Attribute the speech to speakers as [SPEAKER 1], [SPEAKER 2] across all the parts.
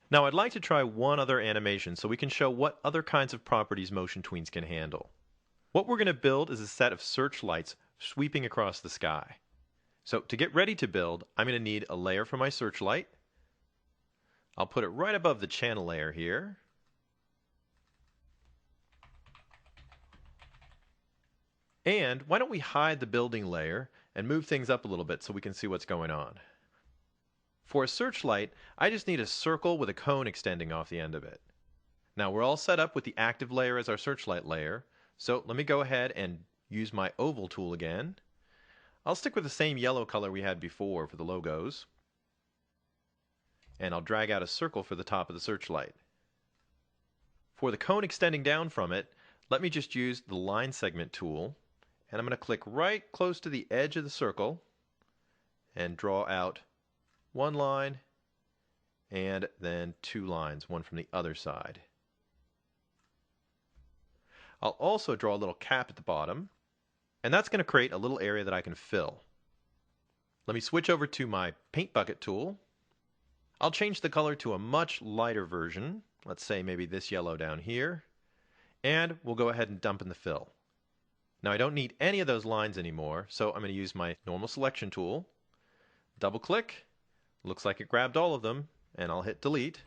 [SPEAKER 1] Now I'd like to try one other animation so we can show what other kinds of properties motion tweens can handle. What we're going to build is a set of searchlights sweeping across the sky. So to get ready to build, I'm going to need a layer for my searchlight. I'll put it right above the channel layer here. And why don't we hide the building layer and move things up a little bit so we can see what's going on. For a searchlight, I just need a circle with a cone extending off the end of it. Now we're all set up with the active layer as our searchlight layer, so let me go ahead and use my oval tool again. I'll stick with the same yellow color we had before for the logos, and I'll drag out a circle for the top of the searchlight. For the cone extending down from it, let me just use the line segment tool, and I'm going to click right close to the edge of the circle and draw out one line and then two lines, one from the other side. I'll also draw a little cap at the bottom, and that's going to create a little area that I can fill. Let me switch over to my paint bucket tool. I'll change the color to a much lighter version, let's say maybe this yellow down here, and we'll go ahead and dump in the fill. Now I don't need any of those lines anymore, so I'm going to use my normal selection tool, double click. Looks like it grabbed all of them, and I'll hit delete.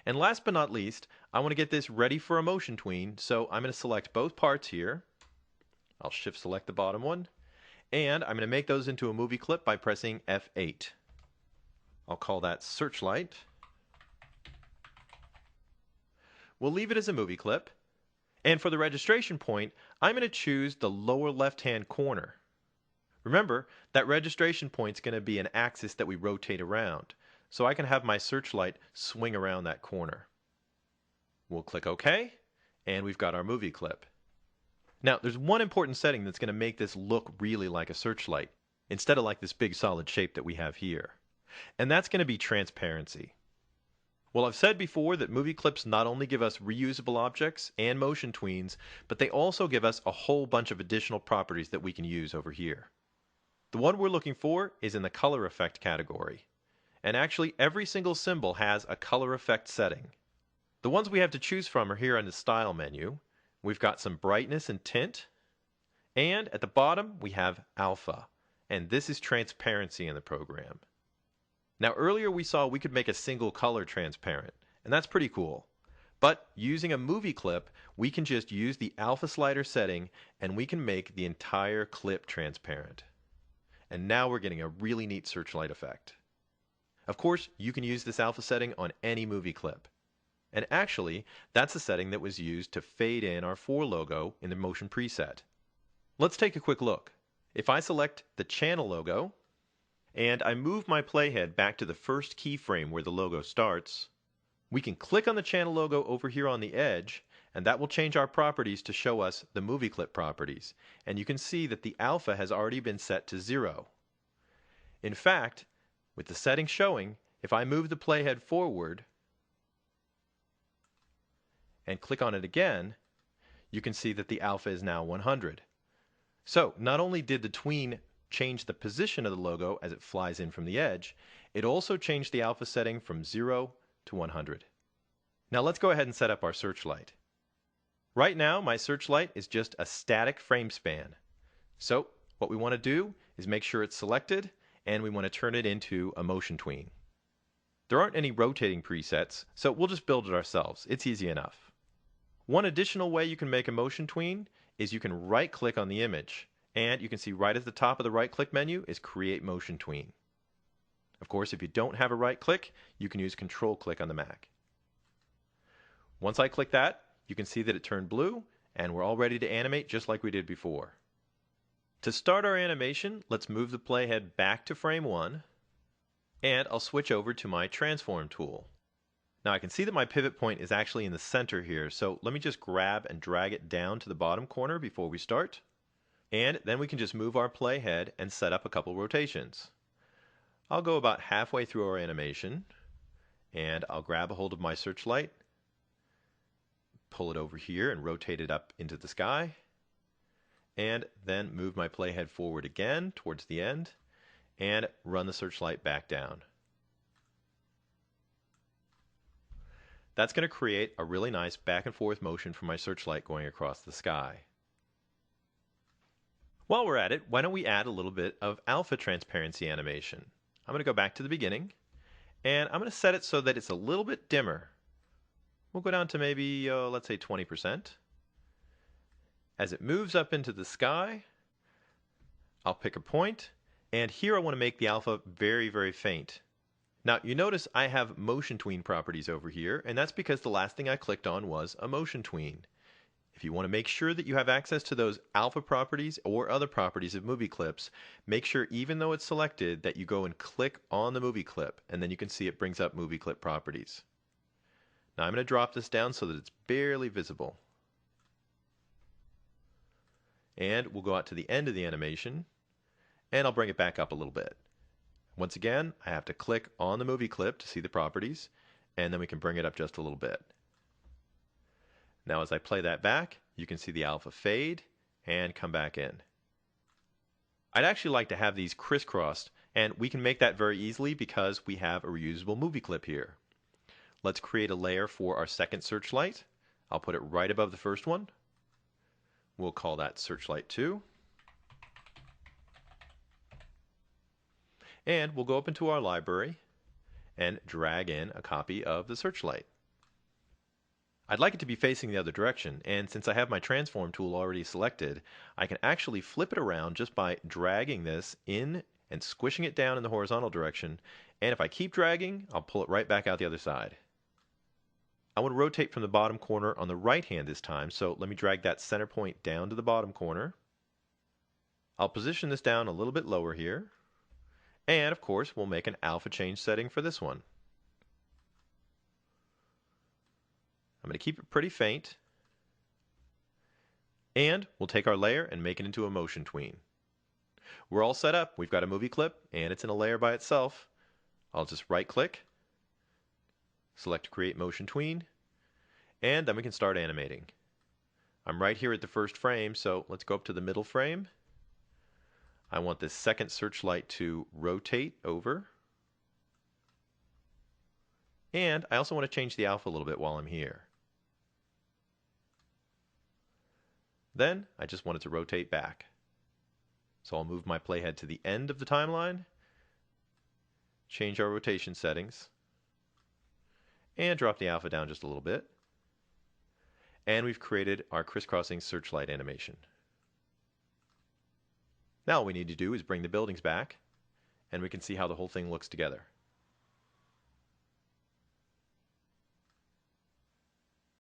[SPEAKER 1] And last but not least, I want to get this ready for a motion tween, so I'm going to select both parts here. I'll shift select the bottom one, and I'm going to make those into a movie clip by pressing F8. I'll call that Searchlight. We'll leave it as a movie clip, and for the registration point, I'm going to choose the lower left-hand corner. Remember, that registration point is going to be an axis that we rotate around, so I can have my searchlight swing around that corner. We'll click OK, and we've got our movie clip. Now, there's one important setting that's going to make this look really like a searchlight, instead of like this big solid shape that we have here. And that's going to be transparency. Well, I've said before that movie clips not only give us reusable objects and motion tweens, but they also give us a whole bunch of additional properties that we can use over here. The one we're looking for is in the color effect category. And actually, every single symbol has a color effect setting. The ones we have to choose from are here on the Style menu. We've got some brightness and tint. And at the bottom, we have alpha. And this is transparency in the program. Now, earlier we saw we could make a single color transparent, and that's pretty cool. But using a movie clip, we can just use the alpha slider setting, and we can make the entire clip transparent. And now we're getting a really neat searchlight effect. Of course, you can use this alpha setting on any movie clip. And actually, that's the setting that was used to fade in our 4 logo in the motion preset. Let's take a quick look. If I select the channel logo, and I move my playhead back to the first keyframe where the logo starts, we can click on the channel logo over here on the edge, and that will change our properties to show us the movie clip properties. And you can see that the alpha has already been set to 0. In fact, with the settings showing, if I move the playhead forward and click on it again, you can see that the alpha is now 100. So not only did the tween change the position of the logo as it flies in from the edge, it also changed the alpha setting from 0 to 100. Now let's go ahead and set up our searchlight. Right now, my searchlight is just a static frame span. So what we want to do is make sure it's selected, and we want to turn it into a motion tween. There aren't any rotating presets, so we'll just build it ourselves. It's easy enough. One additional way you can make a motion tween is you can right-click on the image, and you can see right at the top of the right-click menu is Create Motion Tween. Of course, if you don't have a right-click, you can use Control-click on the Mac. Once I click that, you can see that it turned blue, and we're all ready to animate just like we did before. To start our animation, let's move the playhead back to frame 1, and I'll switch over to my Transform tool. Now I can see that my pivot point is actually in the center here, so let me just grab and drag it down to the bottom corner before we start. And then we can just move our playhead and set up a couple rotations. I'll go about halfway through our animation, and I'll grab a hold of my searchlight, pull it over here and rotate it up into the sky, and then move my playhead forward again towards the end, and run the searchlight back down. That's going to create a really nice back and forth motion for my searchlight going across the sky. While we're at it, why don't we add a little bit of alpha transparency animation? I'm going to go back to the beginning, and I'm going to set it so that it's a little bit dimmer. We'll go down to maybe, let's say 20%. As it moves up into the sky, I'll pick a point, and here I want to make the alpha very, very faint. Now, you notice I have motion tween properties over here, and that's because the last thing I clicked on was a motion tween. If you want to make sure that you have access to those alpha properties or other properties of movie clips, make sure even though it's selected that you go and click on the movie clip, and then you can see it brings up movie clip properties. Now I'm going to drop this down so that it's barely visible. And we'll go out to the end of the animation, and I'll bring it back up a little bit. Once again, I have to click on the movie clip to see the properties, and then we can bring it up just a little bit. Now as I play that back, you can see the alpha fade and come back in. I'd actually like to have these crisscrossed, and we can make that very easily because we have a reusable movie clip here. Let's create a layer for our second searchlight. I'll put it right above the first one. We'll call that Searchlight 2. And we'll go up into our library and drag in a copy of the searchlight. I'd like it to be facing the other direction, and since I have my transform tool already selected, I can actually flip it around just by dragging this in and squishing it down in the horizontal direction, and if I keep dragging, I'll pull it right back out the other side. I want to rotate from the bottom corner on the right hand this time, so let me drag that center point down to the bottom corner. I'll position this down a little bit lower here, and of course we'll make an alpha change setting for this one. I'm going to keep it pretty faint, and we'll take our layer and make it into a motion tween. We're all set up. We've got a movie clip, and it's in a layer by itself. I'll just right click, select Create Motion Tween, and then we can start animating. I'm right here at the first frame, so let's go up to the middle frame. I want this second searchlight to rotate over. And I also want to change the alpha a little bit while I'm here. Then I just want it to rotate back. So I'll move my playhead to the end of the timeline, change our rotation settings, and drop the alpha down just a little bit. And we've created our crisscrossing searchlight animation. Now all we need to do is bring the buildings back, and we can see how the whole thing looks together.